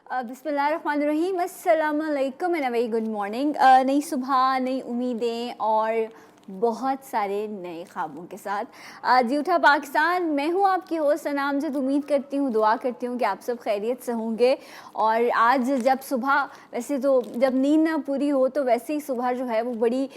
बिस्मिल्लाहिर्रहमानिर्रहीम, अस्सलाम वालेकुम एंड वेरी गुड मॉर्निंग। नई सुबह, नई उम्मीदें और बहुत सारे नए ख्वाबों के साथ जी उठा पाकिस्तान। मैं हूँ आपकी होस्ट सनाम जद। उम्मीद करती हूँ, दुआ करती हूँ कि आप सब खैरियत से होंगे। और आज जब सुबह, वैसे तो जब नींद ना पूरी हो तो वैसे ही सुबह जो है वो बड़ी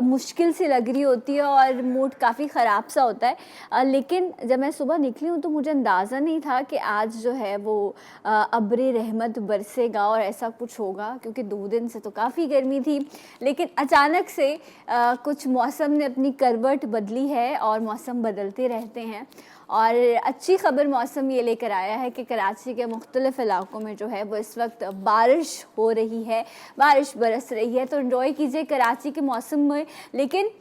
मुश्किल सी लग रही होती है और मूड काफ़ी ख़राब सा होता है। लेकिन जब मैं सुबह निकली हूँ तो मुझे अंदाज़ा नहीं था कि आज जो है वो अब्र रहमत बरसेगा और ऐसा कुछ होगा, क्योंकि 2 दिन से तो काफ़ी गर्मी थी। लेकिन अचानक से कुछ मौसम ने अपनी करवट बदली है और मौसम बदलते रहते हैं। और अच्छी खबर मौसम ये लेकर आया है कि कराची के मुख्तलिफ़ इलाकों में जो है वो इस वक्त बारिश हो रही है, बारिश बरस रही है। तो एंजॉय कीजिए कराची के मौसम में। लेकिन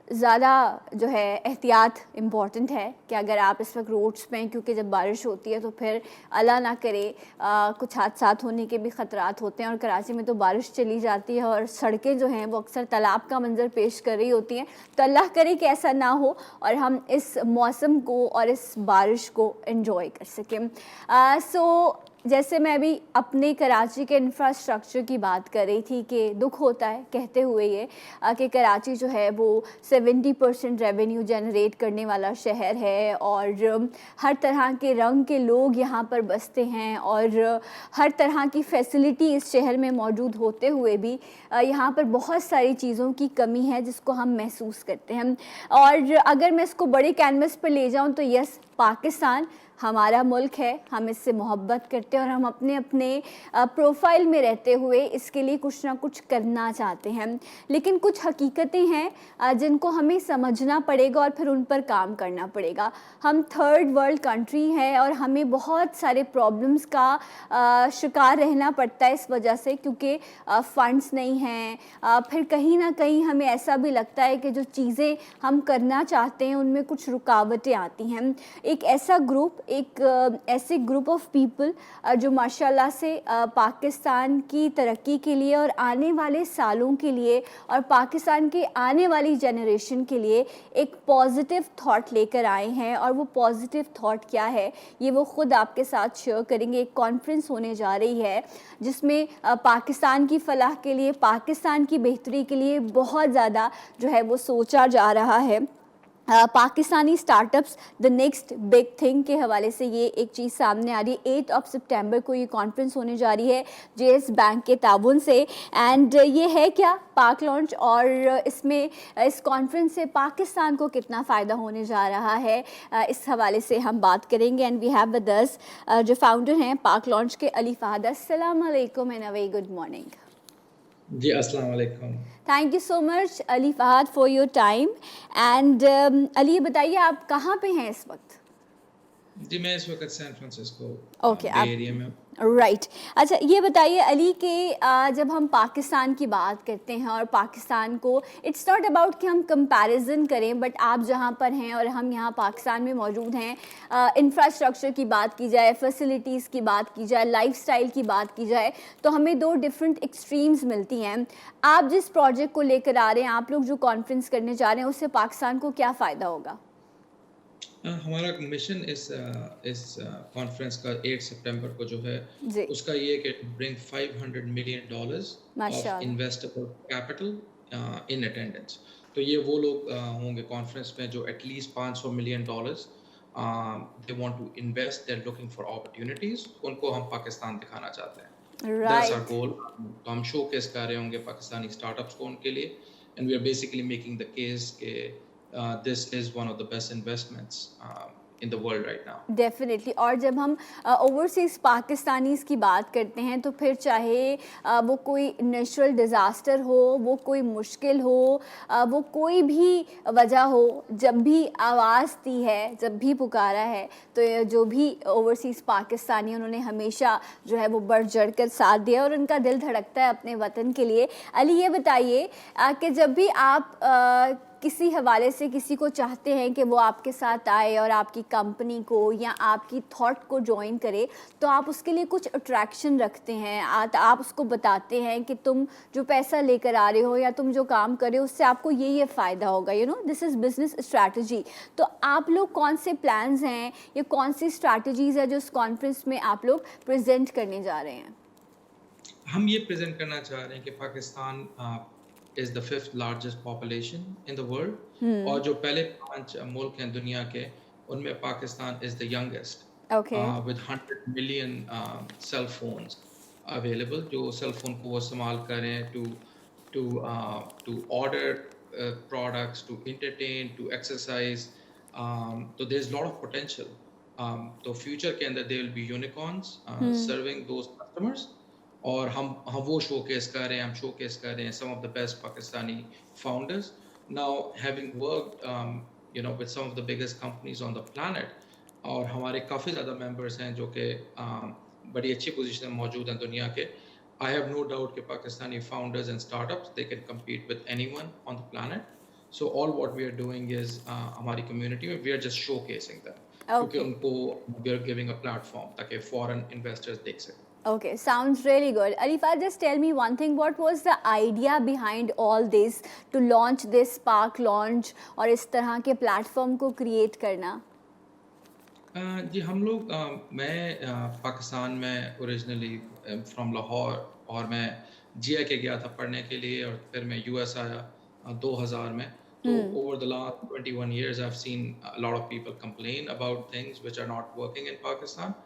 ज़्यादा जो है एहतियात इम्पॉर्टेंट है कि अगर आप इस वक्त रोड्स पे हैं, क्योंकि जब बारिश होती है तो फिर अल्लाह ना करे कुछ हादसात होने के भी ख़तरात होते हैं। और कराची में तो बारिश चली जाती है और सड़कें जो हैं वो अक्सर तालाब का मंजर पेश कर रही होती हैं। तो अल्लाह करे कि ऐसा ना हो और हम इस मौसम को और इस बारिश को एंजॉय कर सकें। सो जैसे मैं अभी अपने कराची के इंफ्रास्ट्रक्चर की बात कर रही थी कि दुख होता है कहते हुए ये कि कराची जो है वो 70% रेवेन्यू जनरेट करने वाला शहर है और हर तरह के रंग के लोग यहाँ पर बसते हैं और हर तरह की फैसिलिटी इस शहर में मौजूद होते हुए भी यहाँ पर बहुत सारी चीज़ों की कमी है जिसको हम महसूस करते हैं। और अगर मैं इसको बड़े कैनवस पर ले जाऊँ तो यस, पाकिस्तान हमारा मुल्क है, हम इससे मोहब्बत करते हैं और हम अपने अपने प्रोफाइल में रहते हुए इसके लिए कुछ ना कुछ करना चाहते हैं। लेकिन कुछ हकीकतें हैं जिनको हमें समझना पड़ेगा और फिर उन पर काम करना पड़ेगा। हम थर्ड वर्ल्ड कंट्री है और हमें बहुत सारे प्रॉब्लम्स का शिकार रहना पड़ता है इस वजह से, क्योंकि फ़ंड्स नहीं हैं। फिर कहीं ना कहीं हमें ऐसा भी लगता है कि जो चीज़ें हम करना चाहते हैं उनमें कुछ रुकावटें आती हैं। एक ऐसे ग्रुप ऑफ पीपल जो माशाल्लाह से पाकिस्तान की तरक्की के लिए और आने वाले सालों के लिए और पाकिस्तान के आने वाली जनरेशन के लिए एक पॉजिटिव थॉट लेकर आए हैं। और वो पॉजिटिव थॉट क्या है ये वो ख़ुद आपके साथ शेयर करेंगे। एक कॉन्फ्रेंस होने जा रही है जिसमें पाकिस्तान की फ़लाह के लिए, पाकिस्तान की बेहतरी के लिए बहुत ज़्यादा जो है वो सोचा जा रहा है। Pakistani startups the next big thing के हवाले से ये एक चीज़ सामने आ रही है। 8 सितंबर को ये कॉन्फ्रेंस होने जा रही है जेएस बैंक के ताउन से। एंड ये है क्या, पाक लॉन्च। और इसमें इस कॉन्फ्रेंस से पाकिस्तान को कितना फ़ायदा होने जा रहा है इस हवाले से हम बात करेंगे। And we have with us जो फाउंडर हैं पाक लॉन्च के, अली फ़हद। अस्सलाम वालेकुम and a very good morning. जी अस्सलाम वालेकुम। Thank you so much Ali Fahad for your time. And Ali, ये बताइए आप कहाँ पे हैं इस वक्त? जी मैं इस वक्त सैन फ्रांसिस्को ओके, बे एरिया में। राइट। अच्छा, ये बताइए अली के जब हम पाकिस्तान की बात करते हैं और पाकिस्तान को, इट्स नॉट अबाउट कि हम कंपैरिजन करें, बट आप जहाँ पर हैं और हम यहाँ पाकिस्तान में मौजूद हैं, इंफ्रास्ट्रक्चर की बात की जाए, फैसिलिटीज़ की बात की जाए, लाइफस्टाइल की बात की जाए, तो हमें 2 डिफरेंट एक्सट्रीम्स मिलती हैं। आप जिस प्रोजेक्ट को लेकर आ रहे हैं, आप लोग जो कॉन्फ्रेंस करने जा रहे हैं, उससे पाकिस्तान को क्या फ़ायदा होगा? हमारा मिशन इस कॉन्फ्रेंस का 8 सितंबर को जो है जी, उसका ये कि ब्रिंग $500 मिलियन ऑफ माशाल्लाह। Investable capital in attendance. तो ये वो लोग होंगे कॉन्फ्रेंस में जो at least $500 million they want to invest, they are looking for opportunities, उनको हम पाकिस्तान दिखाना चाहते हैं। That's our right. गोल। तो हम शोकेस कर रहे होंगे पाकिस्तानी स्टार्टअप्स को उनके लिए, and we are basically making the case के this is one of the best investments in the world right now. Definitely. और जब हम ओवरसीज़ पाकिस्तानीज़ की बात करते हैं तो फिर चाहे वो कोई नेचुरल डिज़ास्टर हो, वो कोई मुश्किल हो, वो कोई भी वजह हो, जब भी आवाज़ दी है, जब भी पुकारा है, तो ये जो भी ओवरसीज़ पाकिस्तानी उन्होंने हमेशा जो है वो बढ़ चढ़ कर साथ दिया और उनका दिल धड़कता है अपने वतन के लिए। अली, ये बताइए कि जब भी आप کسی حوالے سے کسی کو چاہتے ہیں کہ وہ آپ کے ساتھ آئے اور آپ کی کمپنی کو یا آپ کی تھاٹ کو جوائن کرے, تو آپ اس کے لیے کچھ اٹریکشن رکھتے ہیں, آپ اس کو بتاتے ہیں کہ تم جو پیسہ لے کر آ رہے ہو یا تم جو کام کر رہے ہو اس سے آپ کو یہ فائدہ ہوگا, دس از بزنس اسٹریٹجی. تو آپ لوگ کون سے پلانز ہیں یا کون سی اسٹریٹجیز ہے جو اس کانفرنس میں آپ لوگ پریزنٹ کرنے جا رہے ہیں؟ ہم یہ پریزنٹ کرنا چاہ رہے ہیں کہ Pakistan is the 5th largest population in the world, اور جو پہلے 5 ملک ہیں دنیا کے ان میں Pakistan is the youngest, with 100 million cell phones available, جو سیل فون کو وہ استعمال کریں to order products, to entertain, to exercise. So there's a lot of potential. تو فیوچر کے اندر there will be unicorns serving those customers, اور ہم وہ شو کیس کر رہے ہیں, ہم شو کیس کر رہے ہیں some of the best Pakistani founders. Now having worked with some of the biggest companies on the planet, اور ہمارے کافی زیادہ ممبرس ہیں جو کہ بڑی اچھی پوزیشن میں موجود ہیں دنیا کے. I have no doubt کہ Pakistani founders and startups, they can compete with anyone on the planet. So all what we are doing is ہماری community میں we are just showcasing them, کیونکہ ان کو we are giving a platform تاکہ foreign investors دیکھ سکیں. Okay, sounds really good. Arifa, just tell me one thing. What was the idea behind all this to launch this Spark launch اور اس طرح کے platform کو create کرنا؟ جی ہم لوگ, میں پاکستان میں اوریجنلی فرام لاہور, اور میں جی آئی کے گیا تھا پڑھنے کے لیے, اور پھر میں یو ایس آیا 2000 میں. تو over the last 21 years I've seen a lot of people complain about things which are not working in Pakistan.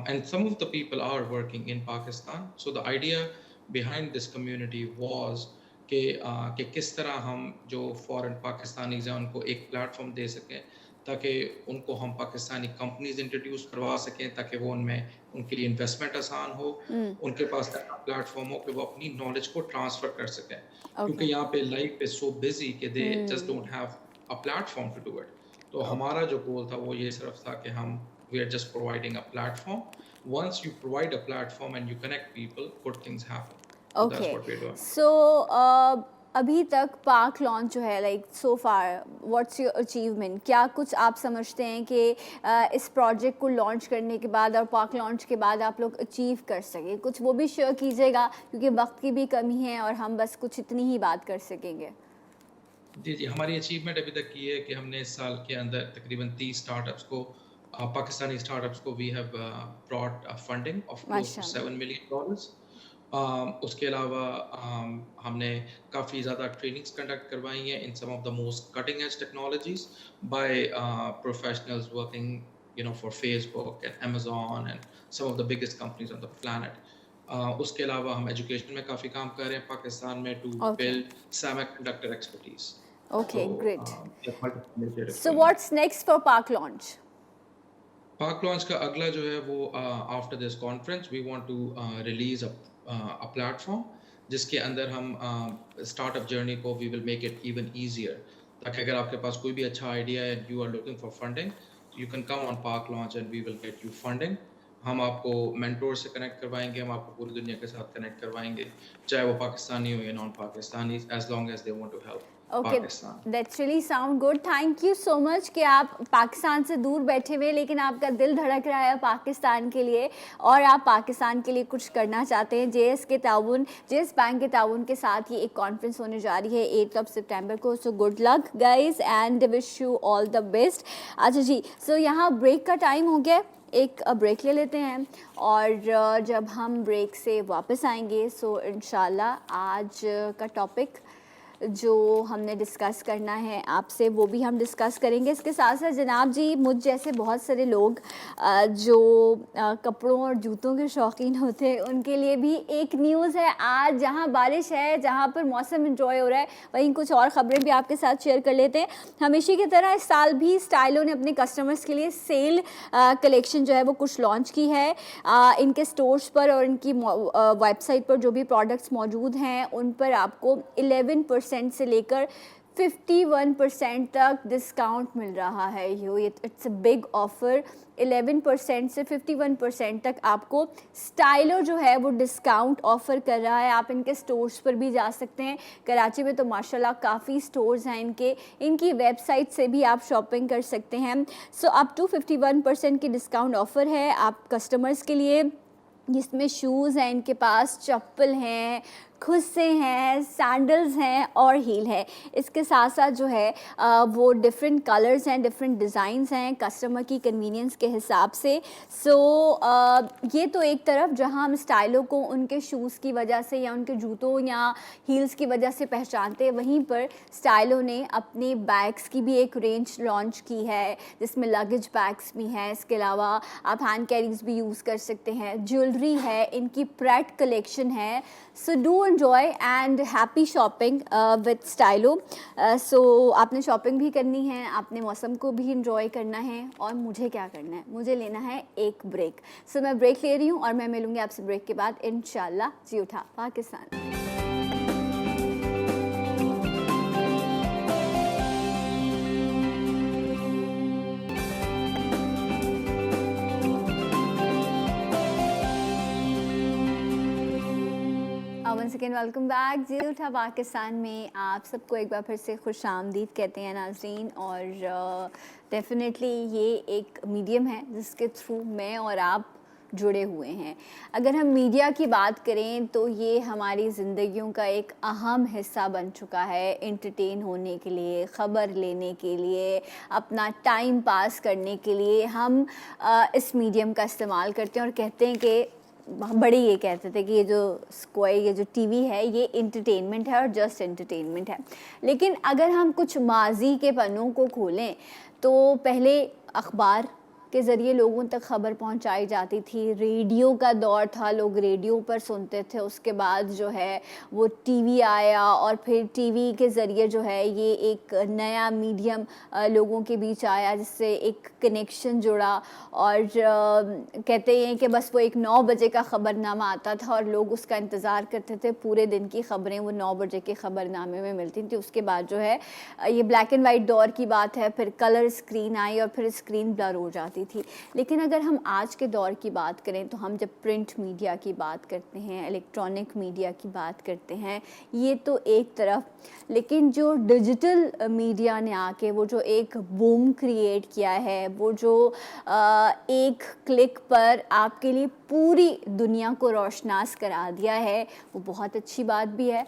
And some of the people are working in Pakistan. So the idea behind this community was کہ کس طرح ہم جو فورن Pakistanis ہیں ان کو ایک plate form دے سکیں تاکہ ان کو ہم پاکستانی کمپنیز انٹروڈیوس کروا سکیں, تاکہ وہ ان میں ان کے لیے انویسٹمنٹ آسان ہو, ان کے پاس پلیٹ فارم ہو کہ وہ اپنی نالج کو ٹرانسفر کر سکیں, کیونکہ یہاں پہ لائف از سو بزی کہ they just don't have a platform to do it. تو ہمارا جو گول تھا وہ یہ صرف تھا کہ ہم we are just providing a platform. Once you provide a platform and you connect people, good things happen. Okay. That's what we're doing. So ابھی تک پاک لانچ جو ہے, like so for what's your achievement, کیا کچھ آپ سمجھتے ہیں کہ اس پروجیکٹ کو لانچ کرنے کے بعد اور پاک لانچ کے بعد آپ لوگ اچیو کر سکیں؟ کچھ وہ بھی شیئر کیجیے گا, کیونکہ وقت کی بھی کمی ہے اور ہم بس کچھ اتنی ہی بات کر سکیں گے. جی ہماری اچیومنٹ ابھی تک یہ ہے کہ ہم نے اس سال کے اندر تقریباً 30 اسٹارٹ اپس کو, پاکستانی اسٹارٹ اپس کو we have brought funding of close to $7 million. اس کے علاوہ ہم نے کافی زیادہ ٹریننگس کنڈکٹ کروائی ہیں in some of the most cutting edge technologies by professionals working for Facebook and Amazon and some of the biggest companies on the planet. اس کے علاوہ ہم ایجوکیشن میں کافی کام کر رہے ہیں پاکستان میں to build semiconductor expertise. Okay, great. So what's next for Park launch? Pak launch کا اگلا جو ہے وہ after this conference we want to release a platform جس کے اندر ہم اسٹارٹ اپ جرنی کو we will make it even easier, تاکہ اگر آپ کے پاس کوئی بھی اچھا آئیڈیا ہے, you are looking for funding, you can come on Pak launch and we will get you funding. ہم آپ کو مینٹور سے کنیکٹ کروائیں گے, ہم آپ کو پوری دنیا کے ساتھ کنیکٹ کروائیں گے, چاہے وہ پاکستانی ہو یا non Pakistani, as long as they want to help. Okay, that's really sound good. Thank you so much کہ آپ پاکستان سے دور بیٹھے ہوئے لیکن آپ کا دل دھڑک رہا ہے پاکستان کے لیے اور آپ پاکستان کے لیے کچھ کرنا چاہتے ہیں. جے ایس بینک کے تعاون کے ساتھ یہ ایک کانفرنس ہونے جا رہی ہے 8 سپٹمبر کو. So good luck guys and wish you all the best. اچھا جی, سو یہاں بریک کا ٹائم ہو گیا, ایک بریک لے لیتے ہیں اور جب ہم بریک سے واپس آئیں گے سو انشاءاللہ آج کا ٹاپک جو ہم نے ڈسکس کرنا ہے آپ سے وہ بھی ہم ڈسکس کریں گے. اس کے ساتھ ساتھ جناب جی مجھ جیسے بہت سارے لوگ جو کپڑوں اور جوتوں کے شوقین ہوتے ہیں ان کے لیے بھی ایک نیوز ہے. آج جہاں بارش ہے, جہاں پر موسم انجوائے ہو رہا ہے, وہیں کچھ اور خبریں بھی آپ کے ساتھ شیئر کر لیتے ہیں. ہمیشہ کی طرح اس سال بھی اسٹائلو نے اپنے کسٹمرس کے لیے سیل کلیکشن جو ہے وہ کچھ لانچ کی ہے. ان کے اسٹورس پر اور ان کی ویب سائٹ پر جو بھی پروڈکٹس موجود ہیں ان پر آپ کو 11% سے لے کر 51% तक डिस्काउंट मिल रहा है। ये इट्स अ बिग ऑफ़र। 11% से 51% तक आपको स्टाइलो जो है वो डिस्काउंट ऑफ़र कर रहा है। आप इनके स्टोर्स पर भी जा सकते हैं। कराची में तो माशाल्लाह काफ़ी स्टोर्स हैं इनकी वेबसाइट से भी आप शॉपिंग कर सकते हैं। सो अप टू 51% की डिस्काउंट ऑफ़र है आप कस्टमर्स के लिए, जिसमें शूज़ हैं इनके पास, चप्पल हैं, खुस्से हैं, सैंडल्स हैं और हील है। इसके साथ साथ जो है वो डिफरेंट कलर्स हैं, डिफरेंट डिज़ाइंस हैं कस्टमर की कन्वीनियंस के हिसाब से। सो ये तो एक तरफ जहां हम स्टाइलों को उनके शूज़ की वजह से या उनके जूतों या हील्स की वजह से पहचानते हैं, वहीं पर स्टाइलों ने अपनी बैग्स की भी एक रेंज लॉन्च की है जिसमें लगेज बैग्स भी हैं। इसके अलावा आप हैंड कैरीज भी यूज़ कर सकते हैं, ज्वेलरी है, इनकी प्रेट कलेक्शन है। So do enjoy and happy shopping with Stylo. So आपने शॉपिंग भी करनी है, आपने मौसम को भी एंजॉय करना है, और मुझे क्या करना है, मुझे लेना है एक ब्रेक। सो मैं ब्रेक ले रही हूँ और मैं मिलूँगी आपसे ब्रेक के बाद इंशाल्लाह। जी उठा Pakistan. Once again welcome back. जी उठा पाकिस्तान में आप सबको एक बार फिर से खुश आमदीद कहते हैं नाज़रीन। और डेफिनेटली ये एक मीडियम है जिसके थ्रू मैं और आप जुड़े हुए हैं। अगर हम मीडिया की बात करें तो ये हमारी ज़िंदगियों का एक अहम हिस्सा बन चुका है। एंटरटेन होने के लिए, ख़बर लेने के लिए, अपना टाइम पास करने के लिए हम इस मीडियम का इस्तेमाल करते हैं और कहते हैं कि बड़े ये कहते थे कि ये जो टीवी है ये इंटरटेनमेंट है और जस्ट इंटरटेनमेंट है। लेकिन अगर हम कुछ माजी के पन्नों को खोलें तो पहले अखबार के ज़रिए लोगों तक ख़बर पहुंचाई जाती थी, रेडियो का दौर था, लोग रेडियो पर सुनते थे। उसके बाद जो है वो टीवी आया और फिर टीवी के ज़रिए जो है ये एक नया मीडियम लोगों के बीच आया जिससे एक कनेक्शन जुड़ा। और कहते हैं कि बस वो एक 9 बजे का ख़बरनामा आता था और लोग उसका इंतज़ार करते थे। पूरे दिन की ख़बरें वो 9 बजे के ख़बरनामे में मिलती थी। उसके बाद जो है ये ब्लैक एंड वाइट दौर की बात है, फिर कलर स्क्रीन आई और फिर स्क्रीन ब्लर हो जाती थी। लेकिन अगर हम आज के दौर की बात करें तो हम जब प्रिंट मीडिया की बात करते हैं, इलेक्ट्रॉनिक मीडिया की बात करते हैं, ये तो एक तरफ, लेकिन जो डिजिटल मीडिया ने आके वो जो एक बूम क्रिएट किया है, वो जो एक क्लिक पर आपके लिए पूरी दुनिया को रोशनास करा दिया है, वो बहुत अच्छी बात भी है।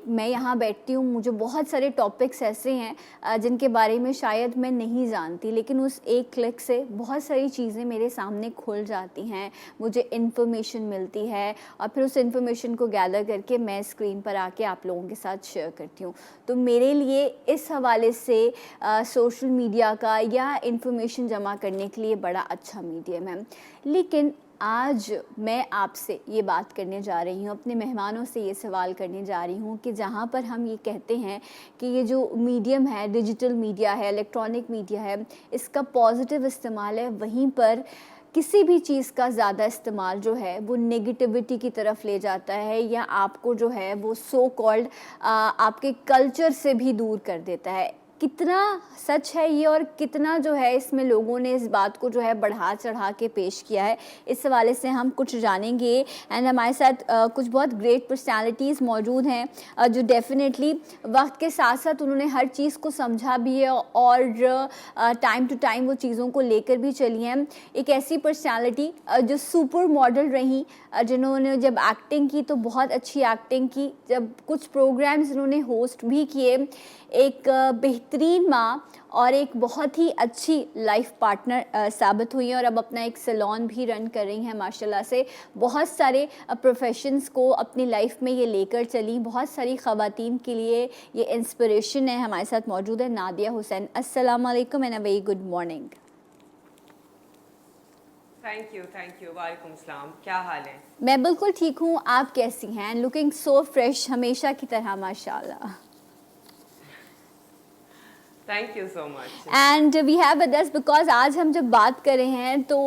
मैं यहाँ बैठती हूँ, मुझे बहुत सारे टॉपिक्स ऐसे हैं जिनके बारे में शायद मैं नहीं जानती, लेकिन उस एक क्लिक से बहुत सारी चीज़ें मेरे सामने खुल जाती हैं, मुझे इन्फॉर्मेशन मिलती है और फिर उस इन्फॉर्मेशन को गैदर करके मैं स्क्रीन पर आके आप लोगों के साथ शेयर करती हूँ। तो मेरे लिए इस हवाले से सोशल मीडिया का या इन्फॉर्मेशन जमा करने के लिए बड़ा अच्छा मीडियम है। लेकिन आज मैं आपसे ये बात करने जा रही हूँ, अपने मेहमानों से ये सवाल करने जा रही हूँ कि जहाँ पर हम ये कहते हैं कि ये जो मीडियम है, डिजिटल मीडिया है, इलेक्ट्रॉनिक मीडिया है, इसका पॉजिटिव इस्तेमाल है, वहीं पर किसी भी चीज़ का ज़्यादा इस्तेमाल जो है वो नेगेटिविटी की तरफ ले जाता है या आपको जो है वो सो कॉल्ड आपके कल्चर से भी दूर कर देता है। कितना सच है ये और कितना जो है इसमें लोगों ने इस बात को जो है बढ़ा चढ़ा के पेश किया है, इस हवाले से हम कुछ जानेंगे। एंड हमारे साथ कुछ बहुत ग्रेट पर्सनालिटीज़ मौजूद हैं जो डेफिनेटली वक्त के साथ साथ उन्होंने हर चीज़ को समझा भी है और टाइम टू टाइम वो चीज़ों को लेकर भी चली हैं। एक ऐसी पर्सनालिटी जो सुपर मॉडल रही, जिन्होंने जब एक्टिंग की तो बहुत अच्छी एक्टिंग की, जब कुछ प्रोग्राम्स इन्होंने होस्ट भी किए, एक बेहतरीन माँ और एक बहुत ही अच्छी लाइफ पार्टनर साबित हुई हैं और अब अपना एक सैलून भी रन कर रही हैं माशाल्लाह से। बहुत सारे प्रोफेशंस को अपनी लाइफ में ये लेकर चली, बहुत सारी ख़वातीन के लिए ये इंस्पिरेशन है। हमारे साथ मौजूद है नादिया हुसैन। अस्सलाम वालेकुम and a very good morning. Thank you. वालेकुम सलाम, क्या हाल है? मैं बिल्कुल ठीक हूँ, आप कैसी हैं? लुकिंग सो फ्रेश, हमेशा की तरह माशाल्लाह। Thank you so much. And we have with us because आज हम जब बात कर रहे हैं तो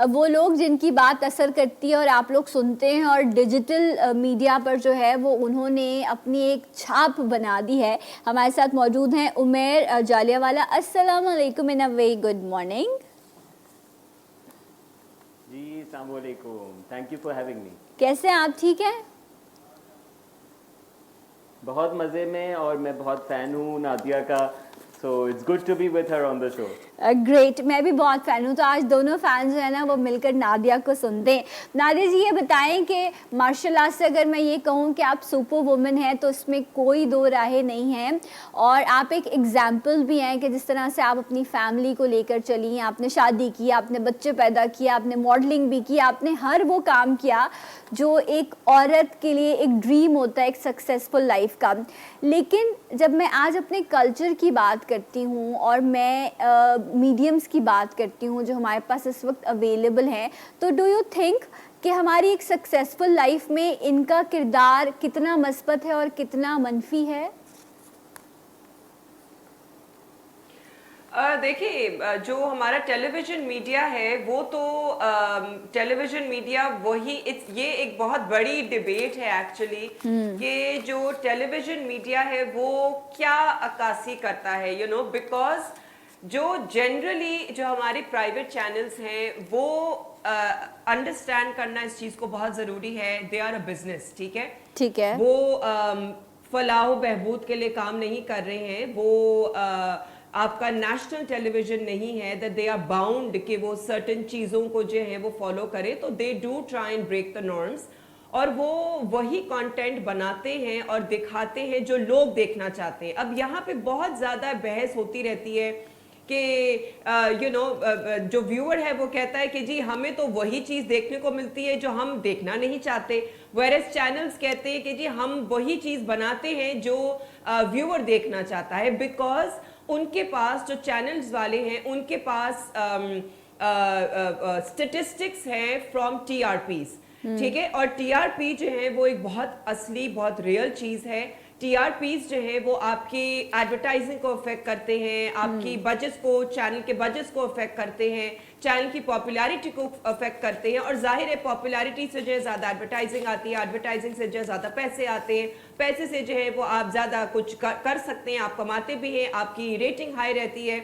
वो लोग जिनकी बात असर करती है और आप लोग सुनते हैं और डिजिटल मीडिया पर जो है वो उन्होंने अपनी एक छाप बना दी है। हमारे साथ मौजूद हैं उमेर जालियावाला। अस्सलाम वालेकुम and a very good morning. जी अस्सलाम वालेकुम, thank you for having me. कैसे हैं आप? ठीक हैं? बहुत मज़े में, और मैं बहुत फ़ैन हूँ नादिया का, so it's good to be with her on the show. Great, मैं भी बहुत फ़ैन हूँ। तो आज दोनों फैन जो है ना वो मिलकर नादिया को सुनते हैं। नादिया जी ये बताएं कि मार्शल आर्ट से अगर मैं ये कहूँ कि आप सुपर वुमन हैं तो इसमें कोई दो राहें नहीं हैं, और आप एक एग्जाम्पल भी हैं कि जिस तरह से आप अपनी फैमिली को लेकर चली हैं। आपने शादी की, आपने बच्चे पैदा किए, आपने मॉडलिंग भी की, आपने हर वो काम किया जो एक औरत के लिए एक ड्रीम होता है, एक सक्सेसफुल लाइफ का। लेकिन जब मैं आज अपने कल्चर की बात करती हूँ और मैं मीडियम्स की बात करती हूँ जो हमारे पास इस वक्त अवेलेबल हैं, तो डू यू थिंक कि हमारी एक सक्सेसफुल लाइफ में इनका किरदार कितना मस्बत है और कितना मनफी है? देखिए, जो हमारा टेलीविज़न मीडिया है वो तो टेलीविज़न मीडिया वही ये एक बहुत बड़ी डिबेट है एक्चुअली कि जो टेलीविज़न मीडिया है वो क्या अक्कासी करता है, यू नो, बिकॉज जो जनरली जो हमारी प्राइवेट चैनल्स हैं वो अंडरस्टैंड करना इस चीज़ को बहुत ज़रूरी है। दे आर अ बिजनेस, ठीक है, ठीक है। वो फलाह बहबूद के लिए काम नहीं कर रहे हैं, वो आपका नेशनल टेलीविजन नहीं है दैट दे आर बाउंड कि वो सर्टेन चीज़ों को जो है वो फॉलो करे। तो they do try and break the norms, और वो वही कंटेंट बनाते हैं और दिखाते हैं जो लोग देखना चाहते हैं। अब यहाँ पे बहुत ज़्यादा बहस होती रहती है कि यू नो जो व्यूअर है वो कहता है कि जी हमें तो वही चीज़ देखने को मिलती है जो हम देखना नहीं चाहते, वेयरएज चैनल्स कहते हैं कि जी हम वही चीज़ बनाते हैं जो व्यूअर देखना चाहता है, बिकॉज उनके पास जो चैनल्स वाले हैं उनके पास स्टेटिस्टिक्स हैं फ्रॉम टीआरपीज, ठीक है। और टीआरपी जो है वो एक बहुत असली बहुत रियल चीज़ है। टीआरपीज जो है वो आपकी एडवर्टाइजिंग को अफेक्ट करते हैं, आपकी बजट्स को, चैनल के बजट्स को अफेक्ट करते हैं, चैनल की पॉपुलैरिटी को अफेक्ट करते हैं। और जाहिर है पॉपुलैरिटी से जो है ज़्यादा एडवर्टाइजिंग आती है, एडवर्टाइजिंग से जो है ज़्यादा पैसे आते हैं, पैसे से जो है वो आप ज़्यादा कुछ कर सकते हैं, आप कमाते भी हैं, आपकी रेटिंग हाई रहती है।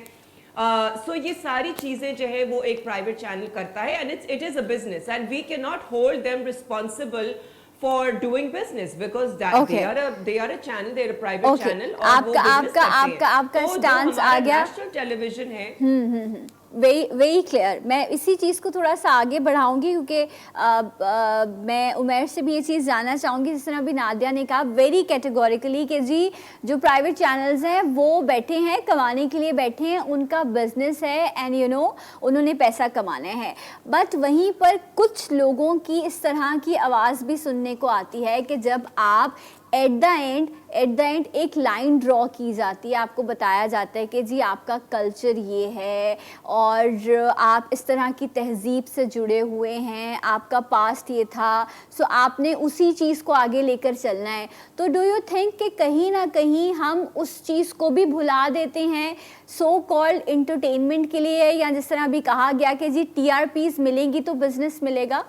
सो ये सारी चीज़ें जो है वो एक प्राइवेट चैनल करता है, and it is a business and we can not hold them responsible for doing business because that Okay. they are a channel, they are a private Okay. channel, और वो business करते हैं। आपका तो जो stance हमारा आ गया। national television है, वेरी क्लियर। मैं इसी चीज़ को थोड़ा सा आगे बढ़ाऊंगी क्योंकि मैं उमेर से भी ये चीज़ जानना चाहूँगी, जिस तरह अभी नादिया ने कहा वेरी कैटेगोरिकली कि जी जो प्राइवेट चैनल्स हैं वो बैठे हैं कमाने के लिए, बैठे हैं, उनका बिजनेस है एंड यू नो उन्होंने पैसा कमाना है। बट वहीं पर कुछ लोगों की इस तरह की आवाज़ भी सुनने को आती है कि जब आप एट द एंड एक लाइन ड्रॉ की जाती है, आपको बताया जाता है कि जी आपका कल्चर ये है और आप इस तरह की तहजीब से जुड़े हुए हैं, आपका पास्ट ये था, सो आपने उसी चीज़ को आगे लेकर चलना है। तो डू यू थिंक कि कहीं ना कहीं हम उस चीज़ को भी भुला देते हैं सो कॉल्ड इंटरटेनमेंट के लिए, या जिस तरह अभी कहा गया कि जी टीआरपीज मिलेंगी तो बिजनेस मिलेगा?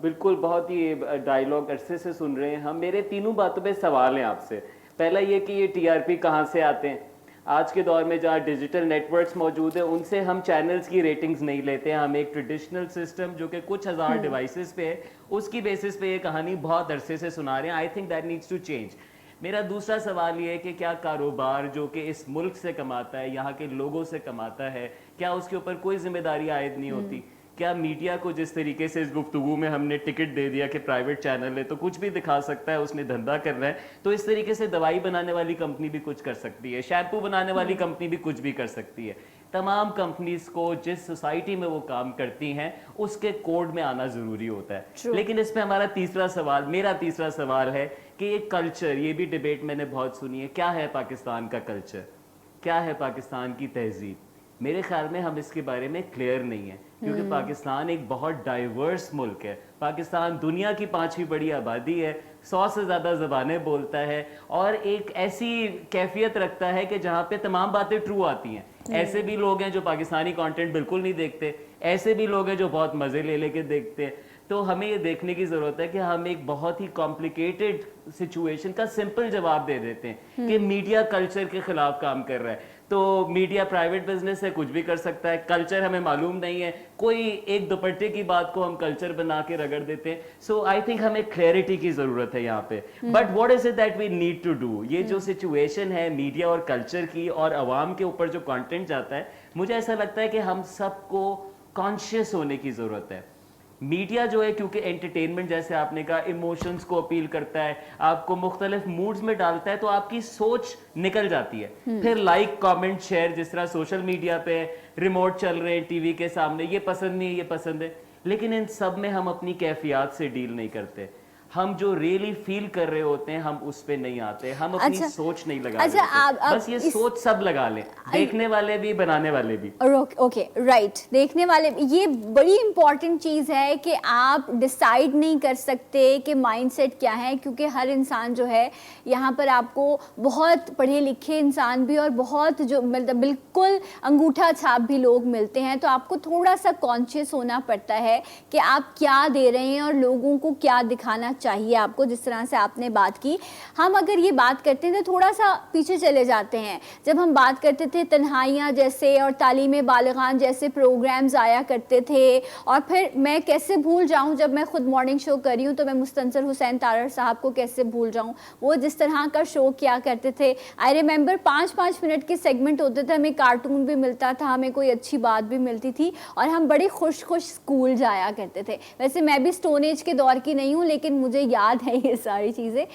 बिल्कुल, बहुत ही डायलॉग अरसे से सुन रहे हैं हम। मेरे तीनों बातों पे सवाल हैं आपसे। पहला ये कि ये टीआरपी कहाँ से आते हैं? आज के दौर में जहाँ डिजिटल नेटवर्क्स मौजूद हैं उनसे हम चैनल्स की रेटिंग्स नहीं लेते हैं, हम एक ट्रेडिशनल सिस्टम जो कि कुछ हज़ार डिवाइसेस पे है उसकी बेसिस पे ये कहानी बहुत अरसे से सुना रहे हैं। I think that needs to change. मेरा दूसरा सवाल ये है कि क्या कारोबार जो कि इस मुल्क से कमाता है, यहाँ के लोगों से कमाता है, क्या उसके ऊपर कोई जिम्मेदारी आयद नहीं होती? क्या मीडिया को जिस तरीके से इस गुफ्तगू में हमने टिकट दे दिया कि प्राइवेट चैनल है तो कुछ भी दिखा सकता है, उसने धंधा करना है, तो इस तरीके से दवाई बनाने वाली कंपनी भी कुछ कर सकती है, शैम्पू बनाने वाली कंपनी भी कुछ भी कर सकती है। तमाम कंपनीज को जिस सोसाइटी में वो काम करती हैं उसके कोड में आना ज़रूरी होता है। लेकिन इस पे हमारा मेरा तीसरा सवाल है कि ये कल्चर, ये भी डिबेट मैंने बहुत सुनी है, क्या है पाकिस्तान का कल्चर, क्या है पाकिस्तान की तहजीब? मेरे ख्याल में हम इसके बारे में क्लियर नहीं है। क्योंकि पाकिस्तान एक बहुत डाइवर्स मुल्क है। पाकिस्तान दुनिया की 5वीं बड़ी आबादी है, 100 से ज़्यादा ज़बानें बोलता है और एक ऐसी कैफियत रखता है कि जहाँ पे तमाम बातें ट्रू आती हैं। ऐसे भी लोग हैं जो पाकिस्तानी कंटेंट बिल्कुल नहीं देखते, ऐसे भी लोग हैं जो बहुत मज़े ले लेके देखते हैं। तो हमें ये देखने की ज़रूरत है कि हम एक बहुत ही कॉम्प्लिकेटेड सिचुएशन का सिंपल जवाब दे देते हैं कि मीडिया कल्चर के खिलाफ काम कर रहा है। तो मीडिया प्राइवेट बिजनेस है, कुछ भी कर सकता है, कल्चर हमें मालूम नहीं है, कोई एक दुपट्टे की बात को हम कल्चर बना के रगड़ देते हैं। सो आई थिंक हमें क्लैरिटी की ज़रूरत है यहाँ पे। But what is it that we need to do? ये जो सिचुएशन है मीडिया और कल्चर की और अवाम के ऊपर जो कंटेंट जाता है, मुझे ऐसा लगता है कि हम सबको कॉन्शियस होने की ज़रूरत है। मीडिया जो है, क्योंकि एंटरटेनमेंट जैसे आपने कहा इमोशंस को अपील करता है, आपको मुख्तलिफ मूड्स में डालता है, तो आपकी सोच निकल जाती है। फिर लाइक कमेंट शेयर, जिस तरह सोशल मीडिया पे रिमोट चल रहे हैं टीवी के सामने, ये पसंद नहीं ये पसंद है, लेकिन इन सब में हम अपनी कैफियत से डील नहीं करते। हम जो रियली फील कर रहे होते हैं हम उस पे नहीं आते, हम अपनी सोच नहीं लगा रहे होते। बस ये सोच सब लगा लें, देखने वाले भी बनाने वाले भी। ओके राइट, देखने वाले, ये बड़ी इंपॉर्टेंट चीज़ है कि आप डिसाइड नहीं कर सकते कि माइंडसेट क्या है, क्योंकि हर इंसान जो है यहाँ पर आपको बहुत पढ़े लिखे इंसान भी और बहुत जो मतलब बिल्कुल अंगूठा छाप भी लोग मिलते हैं। तो आपको थोड़ा सा कॉन्शियस होना पड़ता है कि आप क्या दे रहे हैं और लोगों को क्या दिखाना चाहिए आपको। जिस तरह से आपने बात की, हम अगर ये बात करते हैं तो थोड़ा सा पीछे चले जाते हैं। जब हम बात करते थे तन्हाइयाँ जैसे और तालीम बालिगान जैसे प्रोग्राम्स आया करते थे, और फिर मैं कैसे भूल जाऊं, जब मैं खुद मॉर्निंग शो कर रही हूँ तो मैं मुस्तनसर हुसैन तारड़ साहब को कैसे भूल जाऊं। वो जिस तरह का शो किया करते थे, आई रिमेंबर 5-5 मिनट के सेगमेंट होते थे, हमें कार्टून भी मिलता था, हमें कोई अच्छी बात भी मिलती थी, और हम बड़े खुश स्कूल जाया करते थे। वैसे मैं भी स्टोन एज के दौर की नहीं हूँ, लेकिन मुझे याद है ये सारी चीज़ें।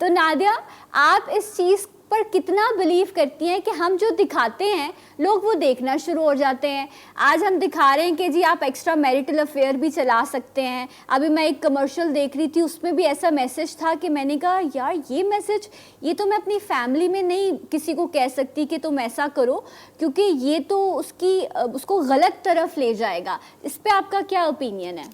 तो नादिया, आप इस चीज़ पर कितना बिलीव करती हैं कि हम जो दिखाते हैं लोग वो देखना शुरू हो जाते हैं? आज हम दिखा रहे हैं कि जी आप एक्स्ट्रा मैरिटल अफेयर भी चला सकते हैं। अभी मैं एक कमर्शियल देख रही थी, उसमें भी ऐसा मैसेज था कि मैंने कहा यार ये मैसेज, ये तो मैं अपनी फैमिली में नहीं किसी को कह सकती कि तुम ऐसा करो, क्योंकि ये तो उसको गलत तरफ ले जाएगा। इस पर आपका क्या ओपिनियन है?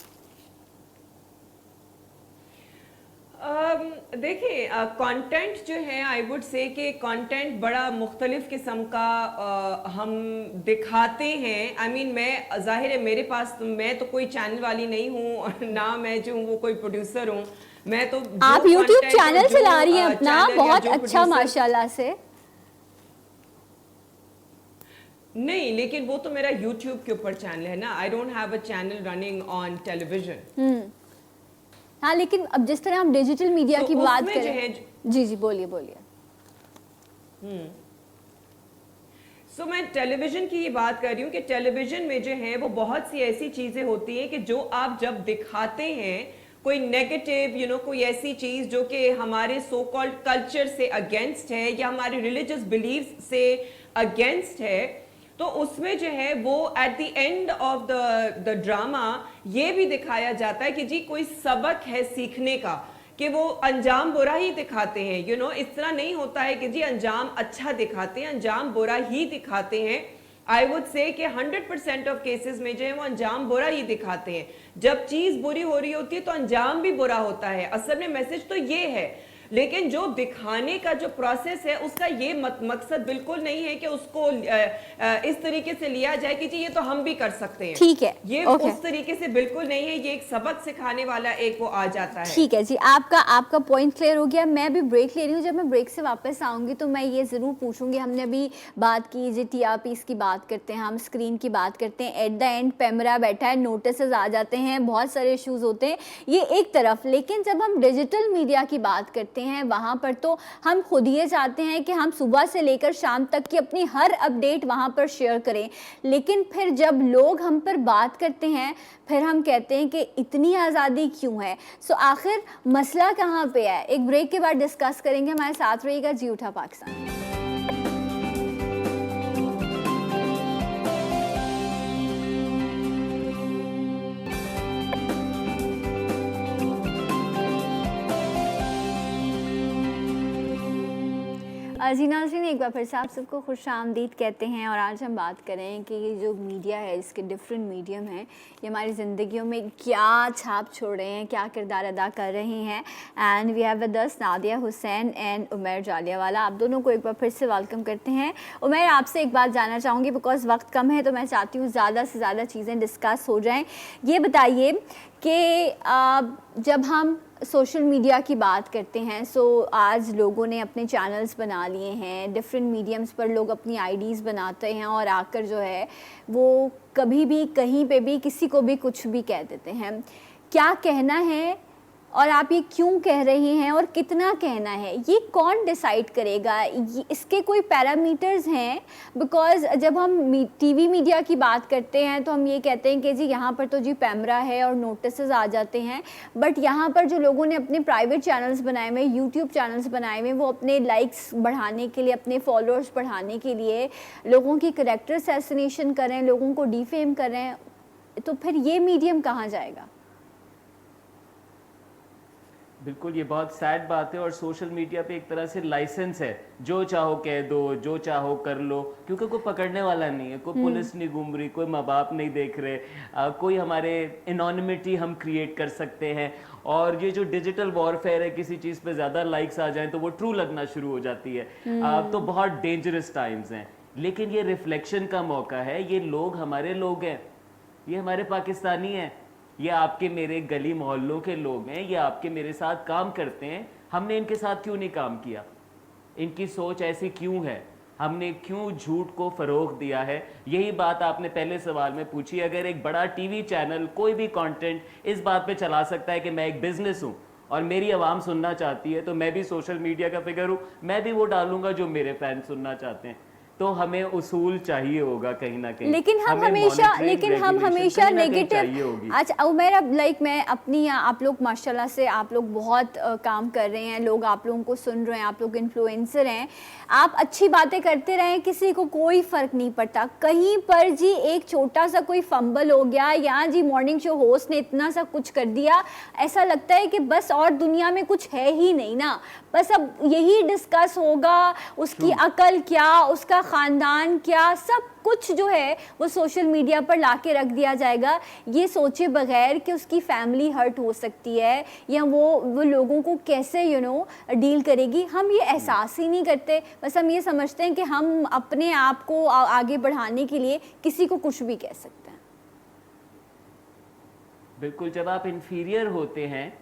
देखिए, कंटेंट जो है, आई वुड से कि कंटेंट बड़ा मुख्तलिफ किस्म का हम दिखाते हैं। आई मीन मैं, जाहिर है मेरे पास, मैं तो कोई चैनल वाली नहीं हूँ ना मैं जो हूँ वो कोई प्रोड्यूसर हूँ। मैं तो आप यूट्यूब चैनल चला रही हैं अपना, बहुत अच्छा माशाल्लाह से। नहीं, लेकिन वो तो मेरा यूट्यूब के ऊपर चैनल है ना। I don't have a channel running on television. हाँ, लेकिन अब जिस तरह हम डिजिटल मीडिया की बात करें, जी बोलिए। सो मैं टेलीविजन की ये बात कर रही हूँ कि टेलीविजन में जो है वो बहुत सी ऐसी चीजें होती हैं कि जो आप जब दिखाते हैं, कोई नेगेटिव कोई ऐसी चीज जो कि हमारे सो कॉल्ड कल्चर से अगेंस्ट है या हमारे रिलीजियस बिलीफ से अगेंस्ट है, तो उसमें जो है वो at the end of the drama ये भी दिखाया जाता है कि जी कोई सबक है सीखने का, कि वो अंजाम बुरा ही दिखाते हैं। इस तरह नहीं होता है कि जी अंजाम अच्छा दिखाते हैं, अंजाम बुरा ही दिखाते हैं। आई वुड से कि 100% ऑफ केसेस में जो है वो अंजाम बुरा ही दिखाते हैं। जब चीज बुरी हो रही होती है तो अंजाम भी बुरा होता है। असल में मैसेज तो ये है, लेकिन जो दिखाने का जो प्रोसेस है उसका ये मकसद बिल्कुल नहीं है कि उसको इस तरीके से लिया जाए कि जी ये तो हम भी कर सकते हैं। ठीक है, ये उस तरीके से बिल्कुल नहीं है। ये एक सबक सिखाने वाला एक वो आ जाता है। ठीक है जी, आपका पॉइंट क्लियर हो गया। मैं अभी ब्रेक ले रही हूँ, जब मैं ब्रेक से वापस आऊंगी तो मैं ये ज़रूर पूछूंगी। हमने अभी बात की जी TRPs की बात करते हैं, हम स्क्रीन की बात करते हैं, एट द एंड कैमरा बैठा है, नोटिस आ जाते हैं, बहुत सारे इश्यूज होते हैं, ये एक तरफ। लेकिन जब हम डिजिटल मीडिया की बात करते हैं वहां पर तो हम खुद ये चाहते हैं कि हम सुबह से लेकर शाम तक की अपनी हर अपडेट वहां पर शेयर करें। लेकिन फिर जब लोग हम पर बात करते हैं फिर हम कहते हैं कि इतनी आज़ादी क्यों है। सो आखिर मसला कहाँ पे है? एक ब्रेक के बाद डिस्कस करेंगे। हमारे साथ रहिएगा जी उठा पाकिस्तान। जी नाज़रीन, एक बार फिर से आप सबको खुश आमदीद कहते हैं और आज हम बात करें कि ये जो मीडिया है, इसके डिफरेंट मीडियम हैं, ये हमारी ज़िंदगियों में क्या छाप छोड़ रहे हैं, क्या किरदार अदा कर रहे हैं. And we have with us Nadia Hussain and Umair Jaliawala. आप दोनों को एक बार फिर से वेलकम करते हैं. उमैर, आपसे एक बात जानना चाहूँगी, बिकॉज वक्त कम है तो मैं चाहती हूँ ज़्यादा से ज़्यादा चीज़ें डिस्कस हो जाएँ. ये बताइए कि जब हम सोशल मीडिया की बात करते हैं, सो आज लोगों ने अपने चैनल्स बना लिए हैं, डिफरेंट मीडियम्स पर लोग अपनी आईडीज़ बनाते हैं और आकर जो है वो कभी भी कहीं पे भी किसी को भी कुछ भी कह देते हैं. क्या कहना है और आप ये क्यों कह रहे हैं और कितना कहना है, ये कौन डिसाइड करेगा? इसके कोई पैरामीटर्स हैं? बिकॉज़ जब हम टीवी मीडिया की बात करते हैं तो हम ये कहते हैं कि जी यहाँ पर तो जी पैमरा है और नोटिसेस आ जाते हैं, बट यहाँ पर जो लोगों ने अपने प्राइवेट चैनल्स बनाए हुए, यूट्यूब चैनल्स बनाए हुए, वो अपने लाइक्स बढ़ाने के लिए, अपने फॉलोअर्स बढ़ाने के लिए लोगों की कैरेक्टर असैसिनेशन कर रहे हैं, लोगों को डिफेम कर रहे हैं. तो फिर ये मीडियम कहाँ जाएगा? बिल्कुल, ये बहुत सैड बात है और सोशल मीडिया पे एक तरह से लाइसेंस है, जो चाहो कह दो, जो चाहो कर लो, क्योंकि कोई पकड़ने वाला नहीं है, कोई पुलिस नहीं घूम रही, कोई माँ बाप नहीं देख रहे, कोई हमारे एनोनिमिटी हम क्रिएट कर सकते हैं. और ये जो डिजिटल वॉरफेयर है, किसी चीज़ पे ज़्यादा लाइक्स आ जाएं तो वो ट्रू लगना शुरू हो जाती है. तो बहुत डेंजरस टाइम्स हैं, लेकिन ये रिफ्लेक्शन का मौका है. ये लोग हमारे लोग हैं, ये हमारे पाकिस्तानी हैं, ये आपके मेरे गली मोहल्लों के लोग हैं, ये आपके मेरे साथ काम करते हैं. हमने इनके साथ क्यों नहीं काम किया? इनकी सोच ऐसी क्यों है? हमने क्यों झूठ को फरोग दिया है? यही बात आपने पहले सवाल में पूछी. अगर एक बड़ा टीवी चैनल कोई भी कंटेंट इस बात पे चला सकता है कि मैं एक बिजनेस हूँ और मेरी आवाम सुनना चाहती है, तो मैं भी सोशल मीडिया का फिगर हूँ, मैं भी वो डालूंगा जो मेरे फैन सुनना चाहते हैं. तो हमें उसूल चाहिए होगा कहीं ना कहीं. लेकिन हम हमेशा नेगेटिव. अच्छा उमैर, अब लाइक मैं अपनी, आप लोग माशाल्लाह से आप लोग बहुत काम कर रहे हैं, लोग आप लोगों को सुन रहे हैं, आप लोग इन्फ्लुएंसर हैं, आप अच्छी बातें करते रहें, किसी को कोई फ़र्क नहीं पड़ता. कहीं पर जी एक छोटा सा कोई फंबल हो गया या जी मॉर्निंग शो होस्ट ने इतना सा कुछ कर दिया, ऐसा लगता है कि बस और दुनिया में कुछ है ही नहीं ना, बस अब यही डिस्कस होगा, उसकी अकल क्या, उसका ख़ानदान क्या, सब कुछ जो है वो सोशल मीडिया पर लाके रख दिया जाएगा, ये सोचे बगैर कि उसकी फैमिली हर्ट हो सकती है या वो लोगों को कैसे डील करेगी. हम ये एहसास ही नहीं करते, बस हम ये समझते हैं कि हम अपने आप को आगे बढ़ाने के लिए किसी को कुछ भी कह सकते हैं. बिल्कुल, जब आप इन्फीरियर होते हैं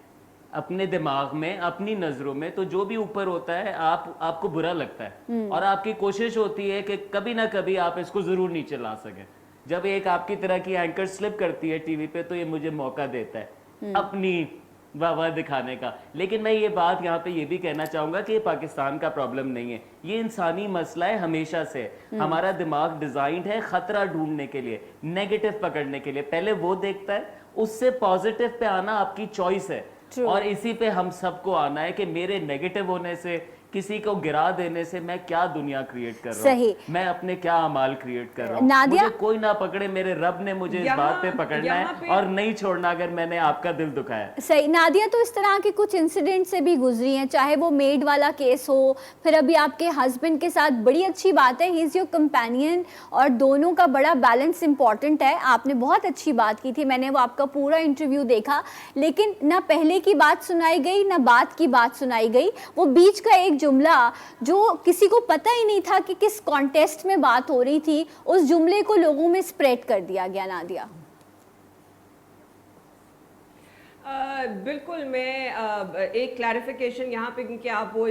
अपने दिमाग में, अपनी नजरों में, तो जो भी ऊपर होता है आपको बुरा लगता है और आपकी कोशिश होती है कि कभी ना कभी आप इसको जरूर नीचे ला सकें. जब एक आपकी तरह की एंकर स्लिप करती है टीवी पे, तो ये मुझे मौका देता है अपनी वाह दिखाने का. लेकिन मैं ये बात यहाँ पे ये भी कहना चाहूंगा कि ये पाकिस्तान का प्रॉब्लम नहीं है, ये इंसानी मसला है हमेशा से. हमारा दिमाग डिजाइंड है खतरा ढूंढने के लिए, नेगेटिव पकड़ने के लिए. पहले वो देखता है, उससे पॉजिटिव पे आना आपकी चॉइस है. और इसी पे हम सबको आना है कि मेरे नेगेटिव होने से, किसी को गिरा देने से मैं क्या दुनिया क्रिएट कर रहा हूँ, मैं अपने क्या अमाल क्रिएट कर रहा हूँ. मुझे कोई ना पकड़े, मेरे रब ने मुझे इस बात पे पकड़ना है और नहीं छोड़ना अगर मैंने आपका दिल दुखाया. सही. नादिया, तो इस तरह के कुछ इंसिडेंट से भी गुजरी हैं, चाहे वो मेड वाला केस हो, फिर अभी आपके हस्बैंड के साथ, बड़ी अच्छी बात है, ही इज़ योर कंपेनियन और दोनों का बड़ा बैलेंस इंपॉर्टेंट है. आपने बहुत अच्छी बात की थी, मैंने वो आपका पूरा इंटरव्यू देखा, लेकिन ना पहले की बात सुनाई गई ना बाद की बात सुनाई गई. वो बीच का एक जुमला जो किसी को पता ही नहीं था कि किस कॉन्टेस्ट में बात हो रही थी, उस जुमले को लोगों में स्प्रेड कर दिया गया. नादिया, बिल्कुल, मैं एक क्लैरिफिकेशन यहाँ पे, क्योंकि आप वो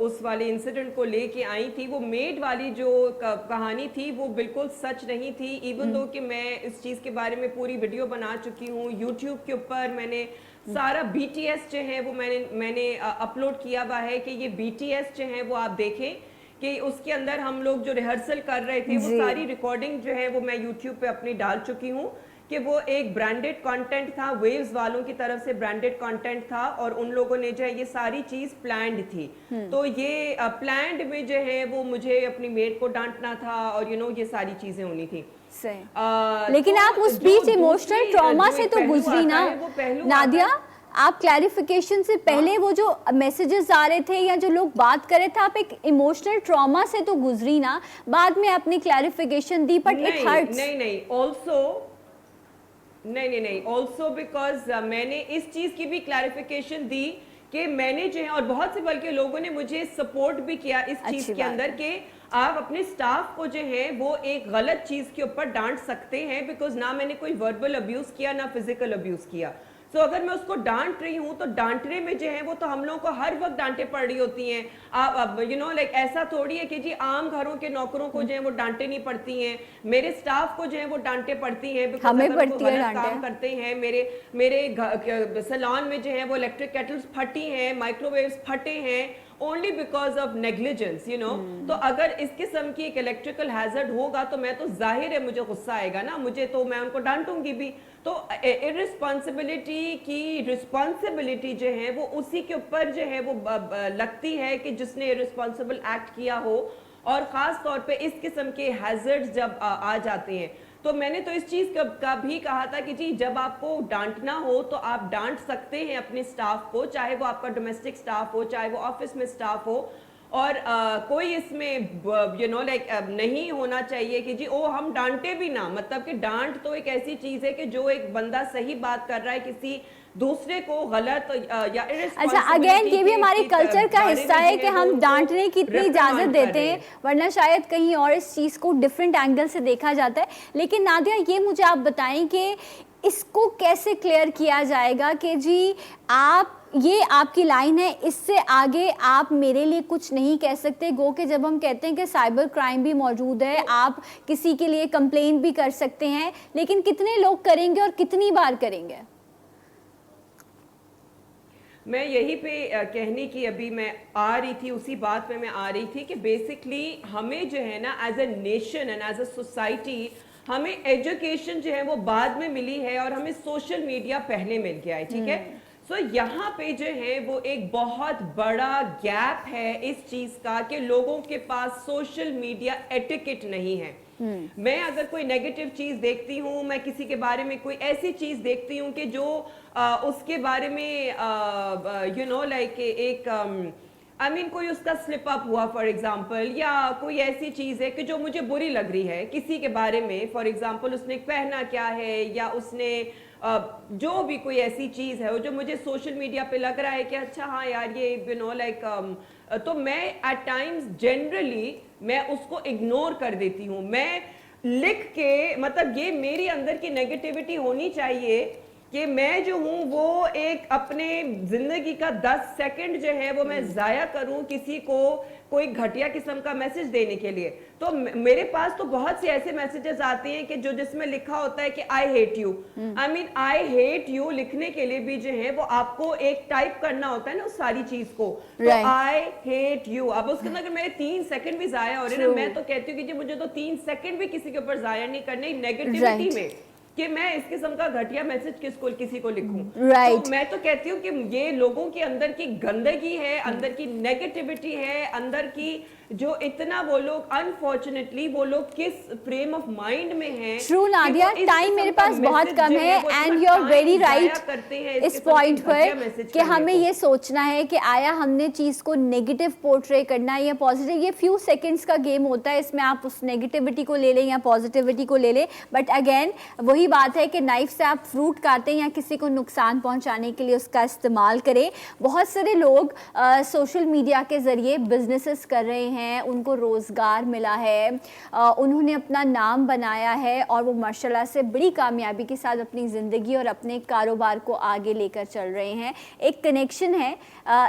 उस वाले इंसिडेंट को लेके आई थी, वो मेड वाली जो कहानी थी वो बिल्कुल सच नहीं थी. इवन दो कि मैं इस चीज़ के बारे में पूरी वीडियो बना चुकी हूँ यूट्यूब के ऊपर, मैंने सारा BTS जो है वो मैंने अपलोड किया हुआ है कि ये BTS जो है वो आप देखें कि उसके अंदर हम लोग जो रिहर्सल कर रहे थे वो सारी रिकॉर्डिंग जो है वो मैं यूट्यूब पे अपनी डाल चुकी हूँ कि वो एक ब्रांडेड कंटेंट था, वेव्स वालों की तरफ से ब्रांडेड कंटेंट था और उन लोगों ने जो है ये सारी चीज प्लान्ड थी. तो ये प्लान्ड में जो है वो मुझे अपनी मेड को डांटना था और ये सारी चीजें होनी थी. लेकिन आप उस बीच इमोशनल ट्रॉमा से तो गुजरी ना नादिया, آپ क्लैरिफिकेशन से पहले वो जो मैसेजेस आ रहे थे या जो लोग बात कर रहे थे, आप एक इमोशनल ट्रॉमा से तो गुजरी ना, बाद में आपने clarification the, but it hurts. नहीं ऑल्सो बिकॉज मैंने इस चीज की भी क्लैरिफिकेशन दी कि मैंने जो है, और बहुत से बल्कि लोगों ने मुझे सपोर्ट भी किया इस चीज के अंदर कि आप अपने स्टाफ को जो है वो एक गलत चीज के ऊपर डांट सकते हैं, बिकॉज ना मैंने कोई वर्बल अब्यूज किया ना फिजिकल अब्यूज किया. तो अगर मैं उसको डांट रही हूँ तो डांटने में जो है वो तो हम लोगों को हर वक्त डांटे पड़ रही होती हैं. आप यू नो लाइक ऐसा थोड़ी है कि जी आम घरों के नौकरों को जो है वो डांटे नहीं पड़ती हैं, मेरे स्टाफ को जो है वो डांटे पड़ती हैं, बिकॉज हमें अगर वो पड़ती है गलत डांटे. काम करते हैं. मेरे सैलून में जो है वो इलेक्ट्रिक केटल्स फटी हैं, माइक्रोवेव्स फटे हैं, only because of negligence, you know. तो अगर इस किस्म की एक इलेक्ट्रिकल हैजर्ड होगा तो मैं तो जाहिर है मुझे गुस्सा आएगा ना, मुझे तो मैं उनको डांटूंगी भी. तो इररिस्पॉन्सिबिलिटी की रिस्पॉन्सिबिलिटी जो है वो उसी के ऊपर जो है वो लगती है कि जिसने इररिस्पॉन्सिबल एक्ट किया हो, और खास तौर पे इस किस्म के हैजर्ड्स जब आ जाते हैं. तो मैंने तो इस चीज का भी कहा था कि जी जब आपको डांटना हो तो आप डांट सकते हैं अपने स्टाफ को, चाहे वो आपका डोमेस्टिक स्टाफ हो, चाहे वो ऑफिस में स्टाफ हो. और कोई इसमें यू नो लाइक नहीं होना चाहिए कि जी ओ हम डांटे भी ना. मतलब कि डांट तो एक ऐसी चीज है कि जो एक बंदा सही बात कर रहा है किसी दूसरे को गलत या अच्छा, अगेन ये भी हमारे कल्चर का हिस्सा है कि हम डांटने की इतनी इजाजत देते हैं, वरना शायद कहीं और इस चीज को डिफरेंट एंगल से देखा जाता है. लेकिन नादिया, ये मुझे आप बताएं कि इसको कैसे क्लियर किया जाएगा कि जी आप, ये आपकी लाइन है, इससे आगे आप मेरे लिए कुछ नहीं कह सकते. गो के जब हम कहते हैं कि साइबर क्राइम भी मौजूद है, आप किसी के लिए कंप्लेंट भी कर सकते हैं, लेकिन कितने लोग करेंगे और कितनी बार करेंगे? मैं यही पे कहने की अभी मैं आ रही थी, उसी बात पे मैं आ रही थी कि बेसिकली हमें जो है ना as a nation and as a society, हमें एजुकेशन जो है वो बाद में मिली है और हमें सोशल मीडिया पहले मिल गया है. ठीक है. सो यहाँ पे जो है वो एक बहुत बड़ा गैप है इस चीज का कि लोगों के पास सोशल मीडिया एटिकेट नहीं है. मैं अगर कोई नेगेटिव चीज देखती हूँ, मैं किसी के बारे में कोई ऐसी चीज देखती हूँ कि जो उसके बारे में यू नो लाइक एक आई मीन कोई उसका स्लिप अप हुआ फॉर एग्जाम्पल, या कोई ऐसी चीज है कि जो मुझे बुरी लग रही है किसी के बारे में, फॉर एग्जाम्पल उसने पहना क्या है, या उसने जो भी कोई ऐसी चीज है जो मुझे सोशल मीडिया पे लग रहा है कि अच्छा हाँ यार ये यू नो लाइक, तो मैं एट टाइम्स जनरली मैं उसको इग्नोर कर देती हूँ. मैं लिख के, मतलब ये मेरी अंदर की नेगेटिविटी होनी चाहिए कि मैं जो हूँ वो एक अपने जिंदगी का 10 सेकंड जो है वो मैं जाया करूं किसी को कोई घटिया किस्म का मैसेज देने के लिए. तो मेरे पास तो बहुत से ऐसे मैसेजेस आते हैं कि जो जिसमें लिखा होता है कि I hate you. I mean I hate you लिखने के लिए भी जो है वो आपको एक टाइप करना होता है ना उस सारी चीज को. तो आई हेट यू, अब उसके अंदर अगर मेरे 3 सेकंड भी जाया हो रहे ना, मैं तो कहती हूँ कि जी मुझे तो 3 सेकंड भी किसी के ऊपर जाया नहीं करने नेगेटिविटी में कि मैं इस किस्म का घटिया मैसेज किसी को लिखूं. तो मैं तो कहती हूँ कि ये लोगों के अंदर की गंदगी है, अंदर की नेगेटिविटी है, अंदर की जो इतना वो लोग अनफॉर्चुनेटली वो लोग किस फ्रेम ऑफ माइंड में हैं. ट्रू नादिया, टाइम मेरे पास बहुत कम है and you are very right इस पॉइंट पर कि हमें ये सोचना है कि आया हमने चीज को नेगेटिव पोर्ट्रे करना है या पॉजिटिव. ये फ्यू सेकंड्स का गेम होता है, इसमें आप उस नेगेटिविटी को ले लें या पॉजिटिविटी को ले लें. बट अगेन वही बात है कि नाइफ से आप फ्रूट काटें या किसी को नुकसान पहुंचाने के लिए उसका इस्तेमाल करें. बहुत सारे लोग सोशल मीडिया के जरिए बिजनेसेस कर रहे हैं, उनको रोज़गार मिला है, उन्होंने अपना नाम बनाया है और वो माशाल्लाह से बड़ी कामयाबी के साथ अपनी ज़िंदगी और अपने कारोबार को आगे लेकर चल रहे हैं. एक कनेक्शन है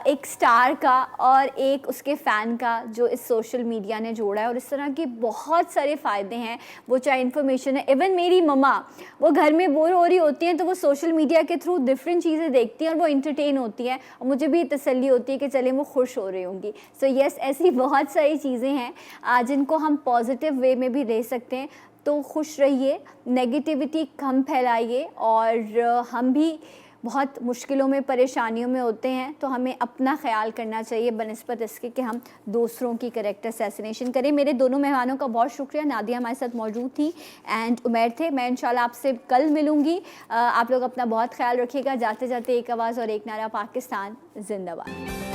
एक स्टार का और एक उसके फ़ैन का जो इस सोशल मीडिया ने जोड़ा है, और इस तरह के बहुत सारे फ़ायदे हैं. वो चाहे इन्फॉर्मेशन है, इवन मेरी मम्मा वो घर में बोर हो रही होती हैं तो वो सोशल मीडिया के थ्रू डिफरेंट चीज़ें देखती हैं और वो इंटरटेन होती हैं, और मुझे भी तसल्ली होती है कि चलें वो खुश हो रही होंगी. सो यस, ऐसी बहुत सारी चीज़ें हैं जिनको हम पॉजिटिव वे में भी ले सकते हैं. तो खुश रहिए, नेगेटिविटी कम फैलाइए, और हम भी بہت مشکلوں میں پریشانیوں میں ہوتے ہیں تو ہمیں اپنا خیال کرنا چاہیے بنسبت اس کے کہ ہم دوسروں کی کریکٹر اسیسینیشن کریں. میرے دونوں مہمانوں کا بہت شکریہ. نادیہ ہمارے ساتھ موجود تھی اینڈ عمیر تھے. میں انشاءاللہ آپ سے کل ملوں گی. آپ لوگ اپنا بہت خیال رکھیے گا. جاتے جاتے ایک آواز اور ایک نعرہ پاکستان زندہ باد.